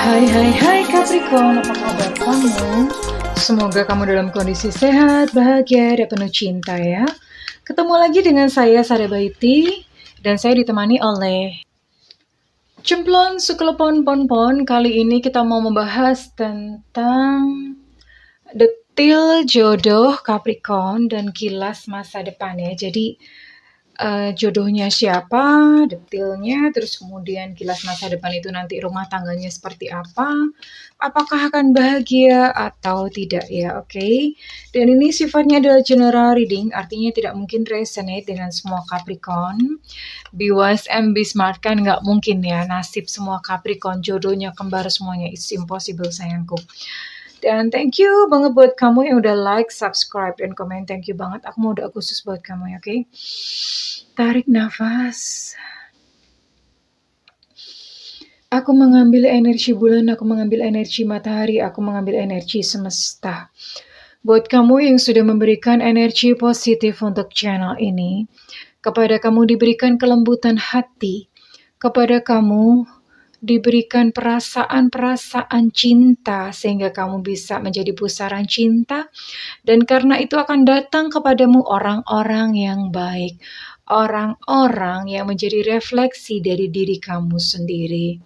Hai Capricorn, apa kabar kamu? Semoga kamu dalam kondisi sehat, bahagia, dan penuh cinta ya. Ketemu lagi dengan saya Sarah Baiti, dan saya ditemani oleh Cemplon Sukelepon Ponpon. Kali ini kita mau membahas tentang detil jodoh Capricorn dan kilas masa depan ya. Jadi jodohnya siapa, detilnya, terus kemudian kilas masa depan itu nanti rumah tangganya seperti apa, apakah akan bahagia atau tidak ya, oke? Dan ini sifatnya adalah general reading, artinya tidak mungkin resonate dengan semua Capricorn. Be wise and be smart, kan nggak mungkin ya nasib semua Capricorn, jodohnya kembar semuanya, it's impossible sayangku. Dan thank you banget buat kamu yang udah like, subscribe, dan komen. Thank you banget. Aku mau doa khusus buat kamu ya, oke? Tarik nafas. Aku mengambil energi bulan, aku mengambil energi matahari, aku mengambil energi semesta. Buat kamu yang sudah memberikan energi positif untuk channel ini, kepada kamu diberikan kelembutan hati, kepada kamu diberikan perasaan-perasaan cinta sehingga kamu bisa menjadi pusaran cinta, dan karena itu akan datang kepadamu orang-orang yang baik, orang-orang yang menjadi refleksi dari diri kamu sendiri,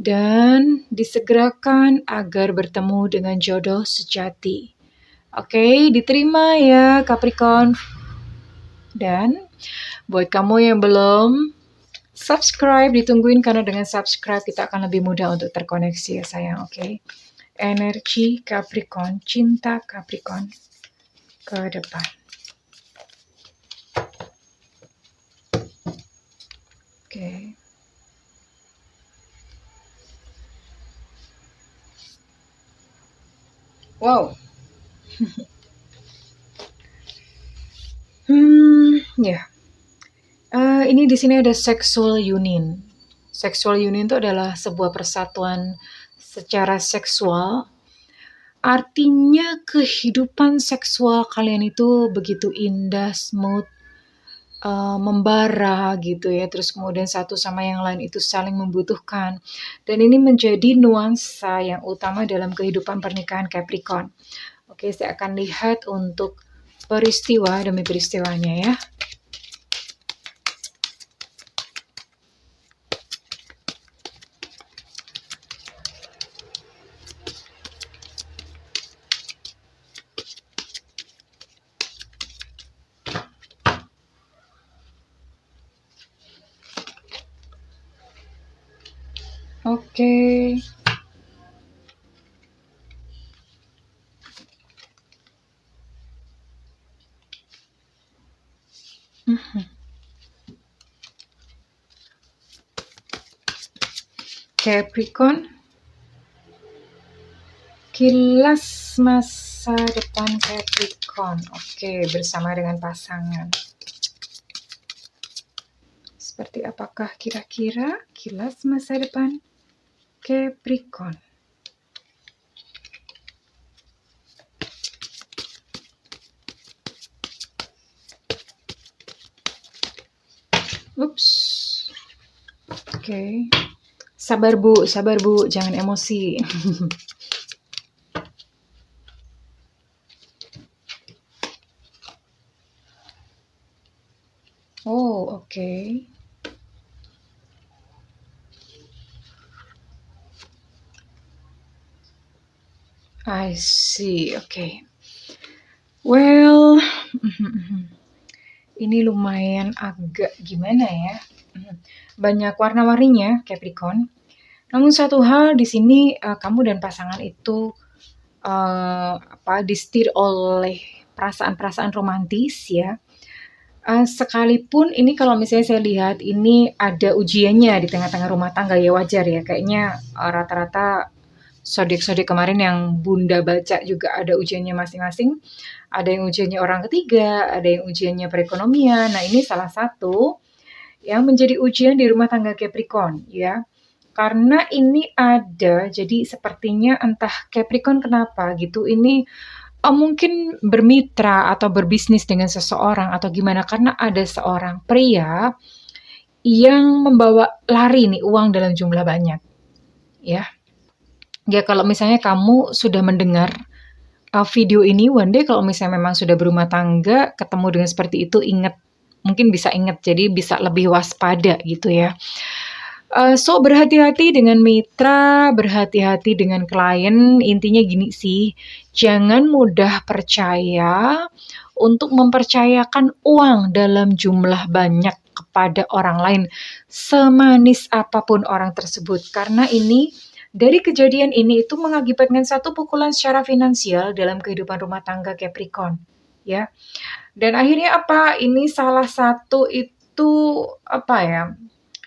dan disegerakan agar bertemu dengan jodoh sejati. Oke, diterima ya Capricorn. Dan buat kamu yang belum subscribe, ditungguin karena dengan subscribe kita akan lebih mudah untuk terkoneksi ya sayang, oke? Energi Capricorn, cinta Capricorn ke depan. Oke. Wow. Ya. Ini di sini ada sexual union. Sexual union itu adalah sebuah persatuan secara seksual. Artinya kehidupan seksual kalian itu begitu indah, smooth, membara gitu ya. Terus kemudian satu sama yang lain itu saling membutuhkan. Dan ini menjadi nuansa yang utama dalam kehidupan pernikahan Capricorn. Oke, saya akan lihat untuk peristiwa demi peristiwanya ya. Oke. Capricorn, kilas masa depan Capricorn. Oke, bersama dengan pasangan. Seperti apakah kira-kira kilas masa depan Capricorn? Ups. Oke. Sabar Bu, jangan emosi. Oh, oke. I see, oke. Well, ini lumayan agak gimana ya? Banyak warna-warninya Capricorn. Namun satu hal di sini kamu dan pasangan itu disetir oleh perasaan-perasaan romantis ya. Sekalipun ini kalau misalnya saya lihat ini ada ujiannya di tengah-tengah rumah tangga ya, wajar ya. Kayaknya rata-rata zodiak-zodiak kemarin yang Bunda baca juga ada ujiannya masing-masing. Ada yang ujiannya orang ketiga, ada yang ujiannya perekonomian. Nah, ini salah satu yang menjadi ujian di rumah tangga Capricorn ya. Karena ini ada, jadi sepertinya entah Capricorn kenapa gitu, ini mungkin bermitra atau berbisnis dengan seseorang atau gimana, karena ada seorang pria yang membawa lari nih uang dalam jumlah banyak ya. Ya kalau misalnya kamu sudah mendengar video ini, one day kalau misalnya memang sudah berumah tangga, ketemu dengan seperti itu, ingat, mungkin bisa ingat, jadi bisa lebih waspada gitu ya. So berhati-hati dengan mitra, berhati-hati dengan klien, intinya gini sih, jangan mudah percaya untuk mempercayakan uang dalam jumlah banyak kepada orang lain, semanis apapun orang tersebut. Karena ini, dari kejadian ini itu mengakibatkan satu pukulan secara finansial dalam kehidupan rumah tangga Capricorn, ya. Dan akhirnya apa? Ini salah satu itu apa ya?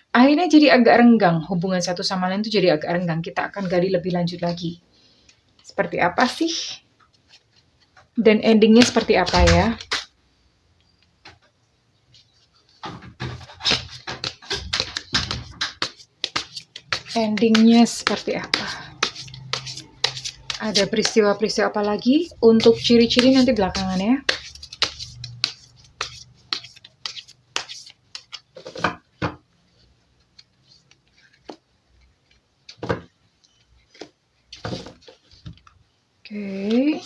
Akhirnya jadi agak renggang, hubungan satu sama lain itu jadi agak renggang. Kita akan gali lebih lanjut lagi. Seperti apa sih? Dan endingnya seperti apa ya? Endingnya seperti apa? Ada peristiwa-peristiwa apa lagi? Untuk ciri-ciri nanti belakangan ya. Oke.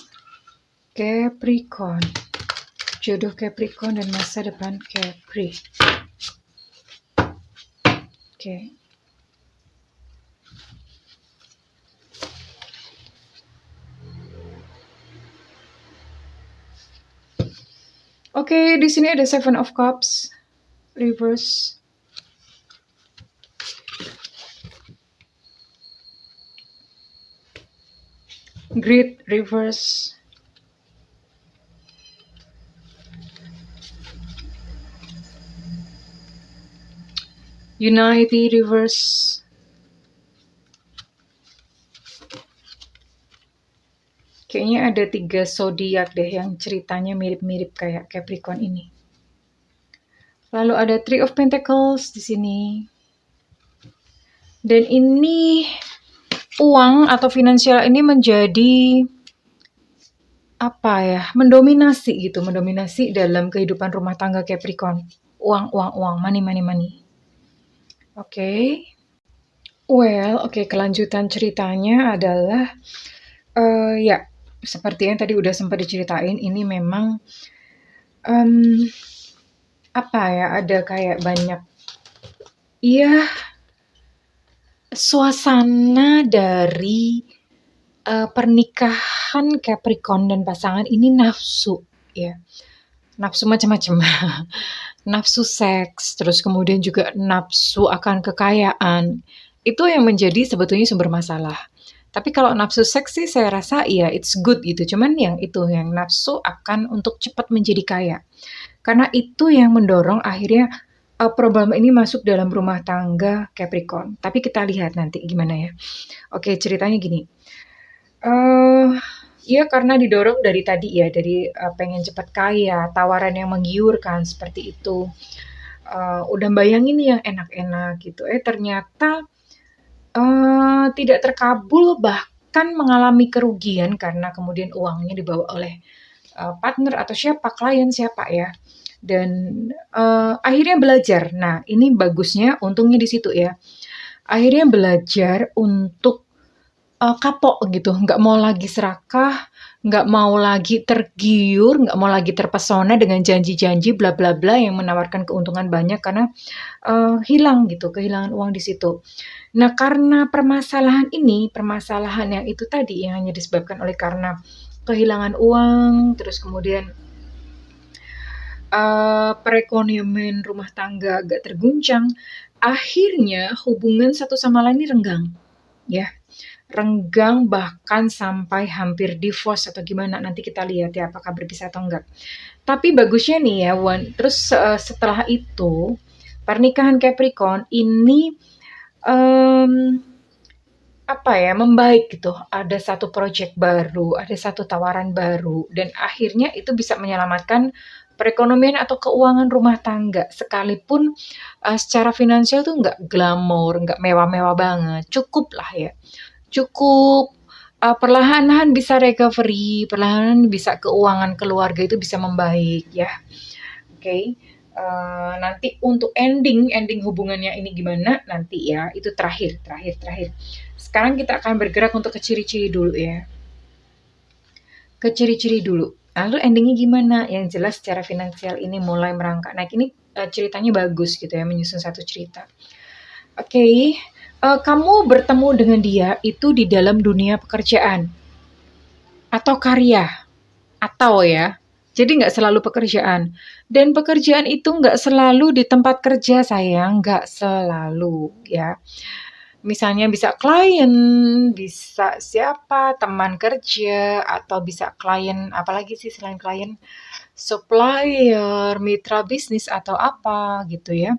Capricorn. Jodoh Capricorn dan masa depan Capri. Oke. Oke, di sini ada Seven of Cups reverse. Greed reverse. Unity reverse. Kayaknya ada 3 zodiak deh yang ceritanya mirip-mirip kayak Capricorn ini. Lalu ada Three of Pentacles di sini. Dan ini uang atau finansial ini menjadi apa ya? Mendominasi gitu, mendominasi dalam kehidupan rumah tangga Capricorn. Uang, money. Oke. Well, oke, kelanjutan ceritanya adalah ya, seperti yang tadi udah sempat diceritain, ini memang apa ya, ada kayak banyak ya suasana dari pernikahan Capricorn dan pasangan ini nafsu ya. Nafsu macam-macam. Nafsu seks, terus kemudian juga nafsu akan kekayaan. Itu yang menjadi sebetulnya sumber masalah. Tapi kalau nafsu seks sih saya rasa ya it's good gitu. Cuman yang itu, yang nafsu akan untuk cepat menjadi kaya. Karena itu yang mendorong akhirnya problem ini masuk dalam rumah tangga Capricorn. Tapi kita lihat nanti gimana ya. Oke, ceritanya gini. Ya karena didorong dari tadi ya, dari pengen cepat kaya, tawaran yang menggiurkan seperti itu. Udah bayangin nih yang enak-enak gitu. Ternyata tidak terkabul, bahkan mengalami kerugian karena kemudian uangnya dibawa oleh partner atau siapa, klien siapa ya. Dan akhirnya belajar. Nah, ini bagusnya, untungnya di situ ya. Akhirnya belajar untuk kapok gitu, nggak mau lagi serakah, nggak mau lagi tergiur, nggak mau lagi terpesona dengan janji-janji bla bla bla yang menawarkan keuntungan banyak karena hilang gitu, kehilangan uang di situ. Nah, karena permasalahan ini, permasalahan yang itu tadi yang hanya disebabkan oleh karena kehilangan uang, terus kemudian perekonomian rumah tangga agak terguncang, akhirnya hubungan satu sama lain ini renggang, ya. Renggang bahkan sampai hampir divorce atau gimana, nanti kita lihat ya apakah berpisah atau enggak. Tapi bagusnya nih ya, terus setelah itu pernikahan Capricorn ini apa ya, membaik gitu. Ada satu project baru, ada satu tawaran baru, dan akhirnya itu bisa menyelamatkan perekonomian atau keuangan rumah tangga. Sekalipun secara finansial tuh nggak glamor, nggak mewah-mewah banget, cukup lah ya. Cukup perlahan-lahan bisa recovery, perlahan bisa keuangan keluarga itu bisa membaik ya. Oke. Nanti untuk ending hubungannya ini gimana nanti ya, itu terakhir. Sekarang kita akan bergerak untuk ke ciri-ciri dulu ya. Ke ciri-ciri dulu. Lalu endingnya gimana? Yang jelas secara finansial ini mulai merangkak naik. Ini ceritanya bagus gitu ya, menyusun satu cerita. Oke, kamu bertemu dengan dia itu di dalam dunia pekerjaan atau karya, atau ya. Jadi nggak selalu pekerjaan. Dan pekerjaan itu nggak selalu di tempat kerja sayang, nggak selalu ya. Misalnya bisa klien, bisa siapa, teman kerja, atau bisa klien, apalagi sih selain klien, supplier, mitra bisnis, atau apa gitu ya.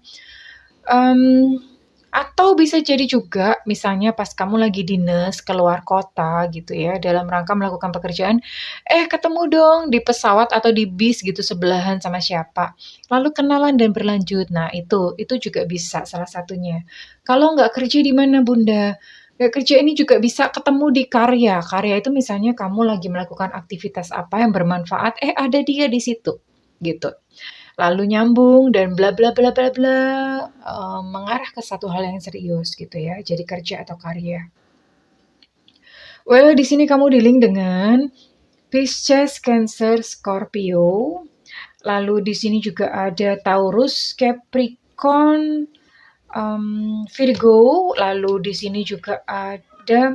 Atau bisa jadi juga misalnya pas kamu lagi dinas keluar kota gitu ya, dalam rangka melakukan pekerjaan, ketemu dong di pesawat atau di bis gitu sebelahan sama siapa, lalu kenalan dan berlanjut. Nah itu juga bisa salah satunya. Kalau nggak kerja di mana Bunda? Nggak kerja ini juga bisa ketemu di karya. Karya itu misalnya kamu lagi melakukan aktivitas apa yang bermanfaat, ada dia di situ, gitu. Lalu nyambung dan bla bla bla bla bla, mengarah ke satu hal yang serius gitu ya, jadi kerja atau karya. Well, di sini kamu di-link dengan Pisces, Cancer, Scorpio. Lalu di sini juga ada Taurus, Capricorn, Virgo. Lalu di sini juga ada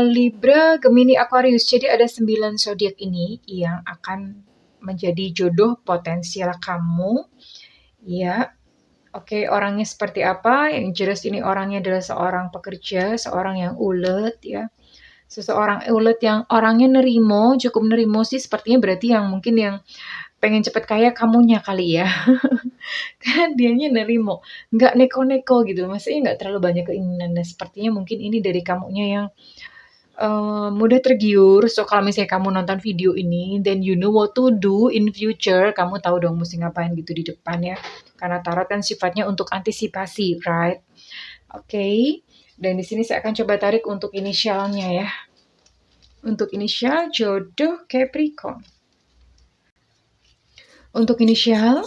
Libra, Gemini, Aquarius. Jadi ada 9 zodiak ini yang akan menjadi jodoh potensial kamu. Ya, oke, orangnya seperti apa? Yang jelas ini orangnya adalah seorang pekerja, seorang yang ulet ya. Seseorang ulet yang orangnya nerimo, cukup nerimo sih sepertinya berarti yang mungkin yang pengen cepet kaya kamunya kali ya. Kan dianya nerimo, nggak neko-neko gitu, maksudnya nggak terlalu banyak keinginan. Nah, sepertinya mungkin ini dari kamunya yang mudah tergiur. So kalau misalnya kamu nonton video ini, then you know what to do in future, kamu tahu dong mesti ngapain gitu di depan ya. Karena tarot kan sifatnya untuk antisipasi, right? Oke. Dan di sini saya akan coba tarik untuk inisialnya ya. Untuk inisial jodoh Capricorn. Untuk inisial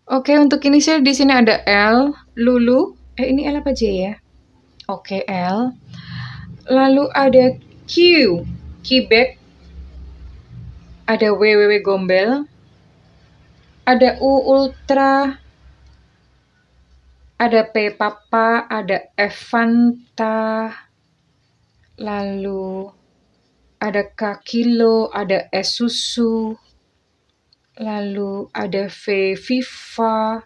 Oke, untuk inisial di sini ada L, Lulu. Ini L apa J ya? Oke, L. Lalu ada Q, Quebec. Ada WWW Gombel. Ada U Ultra. Ada P Papa, ada F Fanta. Lalu ada K Kilo, ada S Susu. Lalu ada V Viva,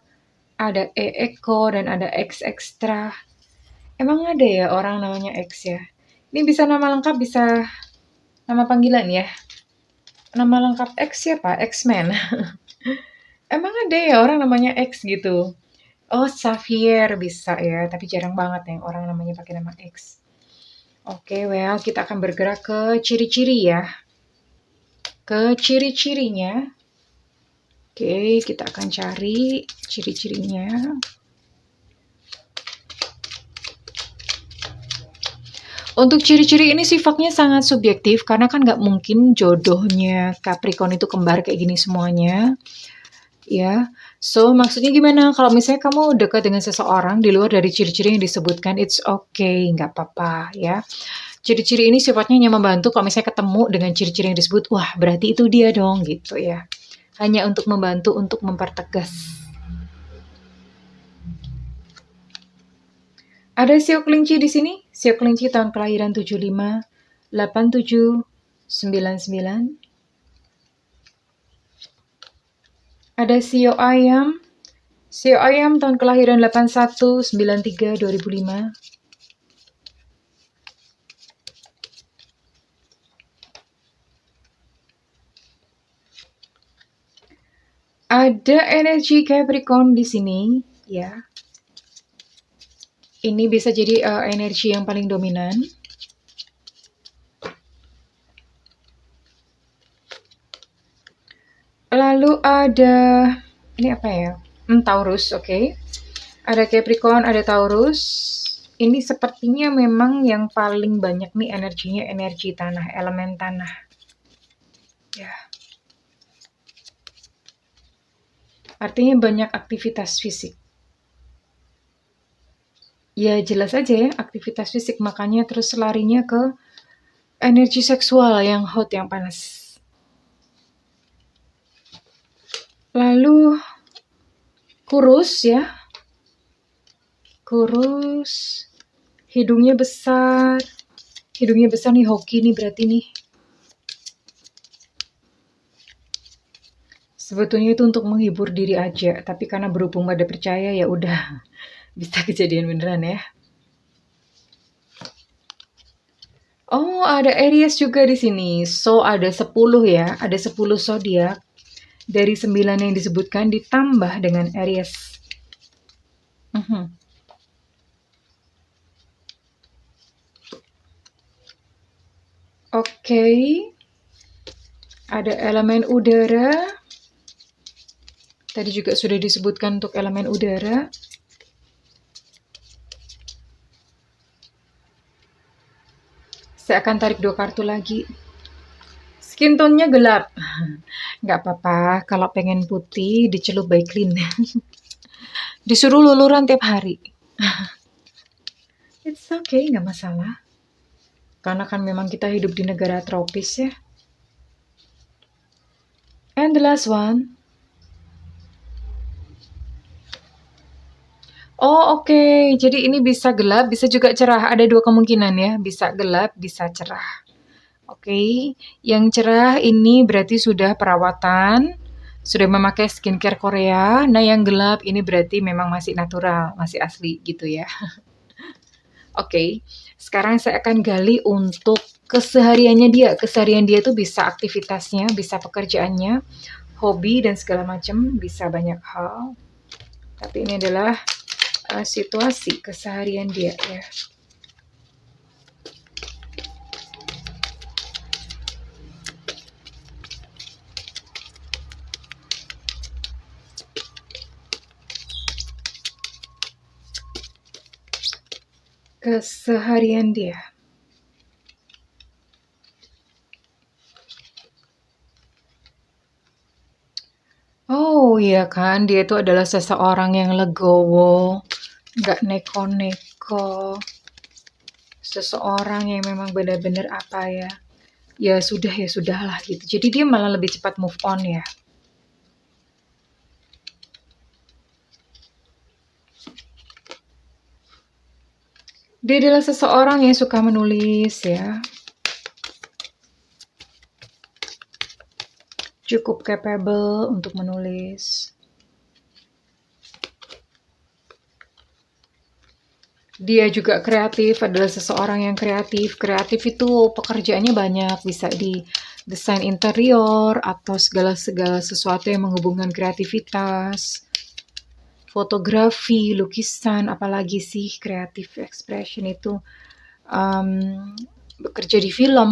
ada E Eko, dan ada X Extra. Emang ada ya orang namanya X ya? Ini bisa nama lengkap, bisa nama panggilan ya? Nama lengkap X siapa? X-Men. Emang ada ya orang namanya X gitu? Oh, Xavier bisa ya, tapi jarang banget yang orang namanya pakai nama X. Oke, well, kita akan bergerak ke ciri-ciri ya. Ke ciri-cirinya. Oke, kita akan cari ciri-cirinya. Untuk ciri-ciri ini sifatnya sangat subjektif karena kan nggak mungkin jodohnya Capricorn itu kembar kayak gini semuanya. Ya, so maksudnya gimana? Kalau misalnya kamu dekat dengan seseorang di luar dari ciri-ciri yang disebutkan, it's okay, nggak apa-apa ya. Ciri-ciri ini sifatnya hanya membantu kalau misalnya ketemu dengan ciri-ciri yang disebut, wah berarti itu dia dong gitu ya. Hanya untuk membantu untuk mempertegas. Ada sio kelinci di sini. Sio kelinci tahun kelahiran 75, 87, 99. Ada sio ayam. Sio ayam tahun kelahiran 81, 93, 2005. Ada energi Capricorn di sini, ya. Ini bisa jadi energi yang paling dominan. Lalu ada, ini apa ya? Taurus, oke. Ada Capricorn, ada Taurus. Ini sepertinya memang yang paling banyak nih energinya energi tanah, elemen tanah. Ya, artinya banyak aktivitas fisik. Ya jelas aja ya, aktivitas fisik, makanya terus larinya ke energi seksual yang hot, yang panas. Lalu kurus ya, kurus, hidungnya besar. Hidungnya besar nih, hoki nih berarti nih. Sebetulnya itu untuk menghibur diri aja, tapi karena berhubung pada percaya ya udah bisa kejadian beneran ya. Oh, ada Aries juga di sini. So ada 10 ya, ada 10 zodiak dari 9 yang disebutkan ditambah dengan Aries. Oke. Ada elemen udara. Tadi juga sudah disebutkan untuk elemen udara. Saya akan tarik 2 kartu lagi. Skin tone-nya gelap. Nggak apa-apa, kalau pengen putih dicelup by clean. Disuruh luluran tiap hari. It's okay, nggak masalah. Karena kan memang kita hidup di negara tropis ya. And the last one. Oh oke, jadi ini bisa gelap, bisa juga cerah. Ada 2 kemungkinan ya, bisa gelap, bisa cerah. Oke, yang cerah ini berarti sudah perawatan, sudah memakai skincare Korea. Nah yang gelap ini berarti memang masih natural, masih asli gitu ya. Oke, sekarang saya akan gali untuk kesehariannya dia. Keseharian dia tuh bisa aktivitasnya, bisa pekerjaannya, hobi dan segala macam, bisa banyak hal. Tapi ini adalah situasi keseharian dia ya. Keseharian dia. Oh iya kan, dia itu adalah seseorang yang legowo, nggak neko-neko. Seseorang yang memang benar-benar apa ya, ya sudahlah gitu. Jadi dia malah lebih cepat move on ya. Dia adalah seseorang yang suka menulis ya. Cukup capable untuk menulis. Dia juga kreatif, adalah seseorang yang kreatif. Kreatif itu pekerjaannya banyak, bisa di desain interior atau segala sesuatu yang menghubungkan kreativitas. Fotografi, lukisan, apalagi sih creative expression itu. Bekerja di film,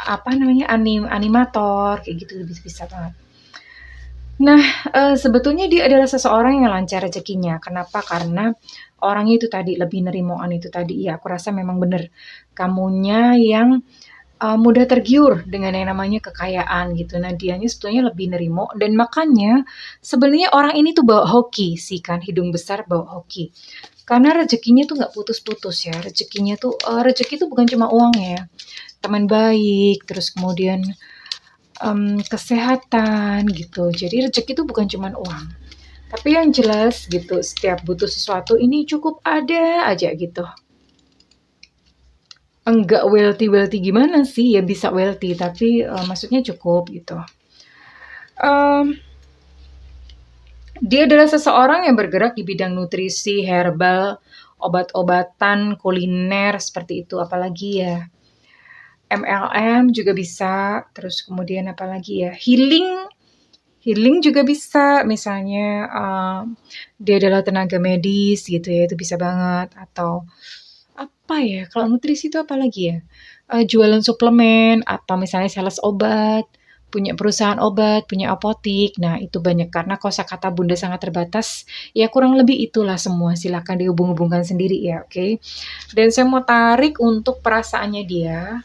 apa namanya, animator, kayak gitu bisa banget. Nah, sebetulnya dia adalah seseorang yang lancar rezekinya. Kenapa? Karena orangnya itu tadi, lebih nerimoan itu tadi. Iya, aku rasa memang bener. Kamunya yang mudah tergiur dengan yang namanya kekayaan gitu. Nah, dianya sebetulnya lebih nerimo dan makanya sebenarnya orang ini tuh bawa hoki sih kan, hidung besar bawa hoki. Karena rezekinya tuh nggak putus-putus ya. Rezekinya tuh rezeki tuh bukan cuma uang ya. Teman baik, terus kemudian kesehatan gitu. Jadi rezeki itu bukan cuma uang. Tapi yang jelas gitu, setiap butuh sesuatu ini cukup ada aja gitu. Enggak wealthy gimana sih, ya bisa wealthy, tapi maksudnya cukup gitu. Dia adalah seseorang yang bergerak di bidang nutrisi, herbal, obat-obatan, kuliner, seperti itu. Apalagi ya, MLM juga bisa, terus kemudian apalagi ya, healing juga bisa, misalnya dia adalah tenaga medis gitu ya, itu bisa banget. Atau apa ya, kalau nutrisi itu apalagi ya, jualan suplemen atau misalnya sales obat, punya perusahaan obat, punya apotik. Nah, itu banyak karena kosakata Bunda sangat terbatas. Ya kurang lebih itulah semua. Silakan dihubung-hubungkan sendiri ya, oke. Dan saya mau tarik untuk perasaannya dia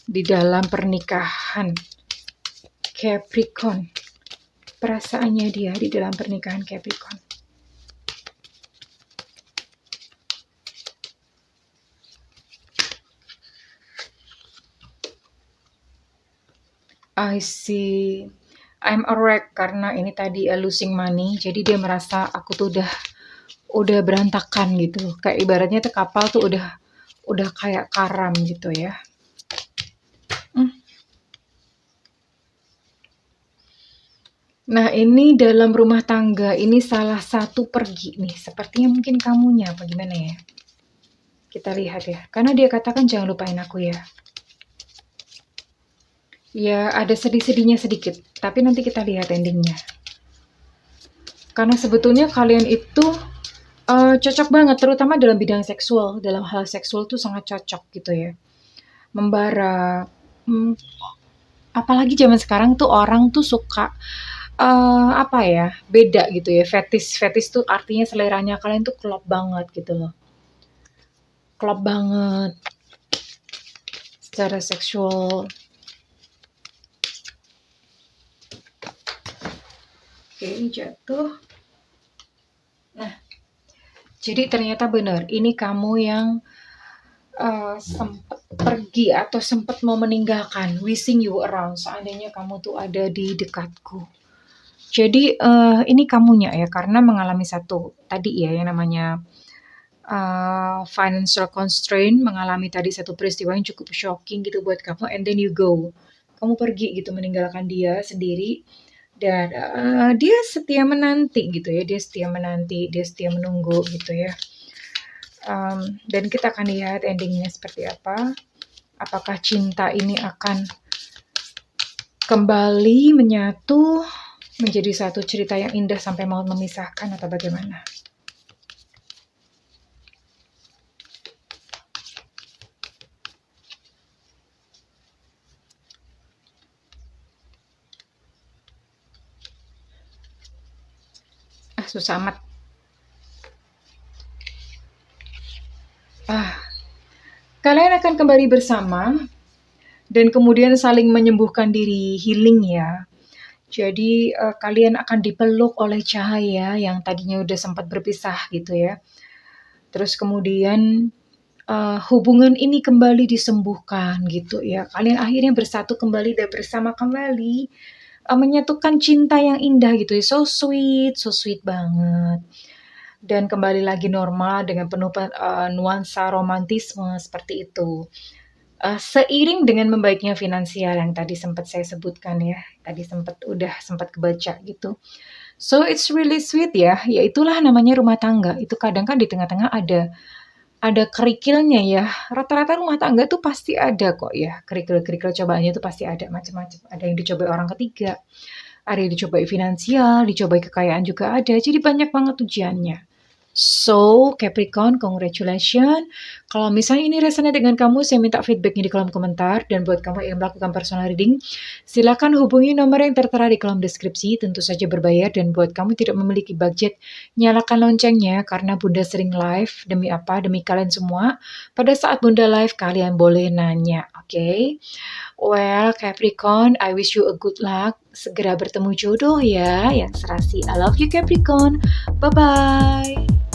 di dalam pernikahan Capricorn. Perasaannya dia di dalam pernikahan Capricorn. I see. I'm a wreck karena ini tadi losing money. Jadi dia merasa aku tuh udah berantakan gitu. Kayak ibaratnya tuh kapal tuh udah kayak karam gitu ya. Nah, ini dalam rumah tangga, ini salah satu pergi nih. Sepertinya mungkin kamunya, apa gimana ya? Kita lihat ya. Karena dia katakan jangan lupain aku ya. Ya, ada sedih-sedihnya sedikit. Tapi nanti kita lihat endingnya. Karena sebetulnya kalian itu cocok banget, terutama dalam bidang seksual. Dalam hal seksual tuh sangat cocok gitu ya. Membara. Apalagi zaman sekarang tuh orang tuh suka apa ya, beda gitu ya, fetish tuh artinya seleranya kalian tuh klop banget gitu loh. Klop banget secara seksual. Oke, ini jatuh. Nah, jadi ternyata benar, ini kamu yang sempat pergi atau sempat mau meninggalkan, wishing you around, seandainya kamu tuh ada di dekatku. Jadi ini kamunya ya, karena mengalami satu tadi ya yang namanya financial constraint, mengalami tadi satu peristiwa yang cukup shocking gitu buat kamu, and then you go. Kamu pergi gitu meninggalkan dia sendiri, dan dia setia menanti gitu ya, dia setia menanti, dia setia menunggu gitu ya. Dan kita akan lihat endingnya seperti apa. Apakah cinta ini akan kembali menyatu menjadi satu cerita yang indah sampai maut memisahkan atau bagaimana? Susah amat. Kalian akan kembali bersama dan kemudian saling menyembuhkan diri, healing ya. Jadi kalian akan dipeluk oleh cahaya yang tadinya udah sempat berpisah gitu ya. Terus kemudian hubungan ini kembali disembuhkan gitu ya. Kalian akhirnya bersatu kembali dan bersama kembali, menyatukan cinta yang indah gitu ya. So sweet banget. Dan kembali lagi normal dengan penuh nuansa romantisme seperti itu. Seiring dengan membaiknya finansial yang tadi sempat saya sebutkan ya, tadi sempat kebaca gitu. So it's really sweet ya, ya itulah namanya rumah tangga. Itu kadang kan di tengah-tengah ada kerikilnya ya. Rata-rata rumah tangga tuh pasti ada kok ya, kerikil-kerikil cobaannya tuh pasti ada macam-macam. Ada yang dicobai orang ketiga, ada yang dicobai finansial, dicobai kekayaan juga ada. Jadi banyak banget ujiannya. So, Capricorn, congratulations. Kalau misalnya ini resonate dengan kamu, saya minta feedbacknya di kolom komentar. Dan buat kamu yang melakukan personal reading, silakan hubungi nomor yang tertera di kolom deskripsi. Tentu saja berbayar. Dan buat kamu tidak memiliki budget, nyalakan loncengnya karena Bunda sering live. Demi apa? Demi kalian semua. Pada saat Bunda live, kalian boleh nanya. Oke? Well, Capricorn, I wish you a good luck. Segera bertemu jodoh ya yang serasi. I love you, Capricorn. Bye-bye.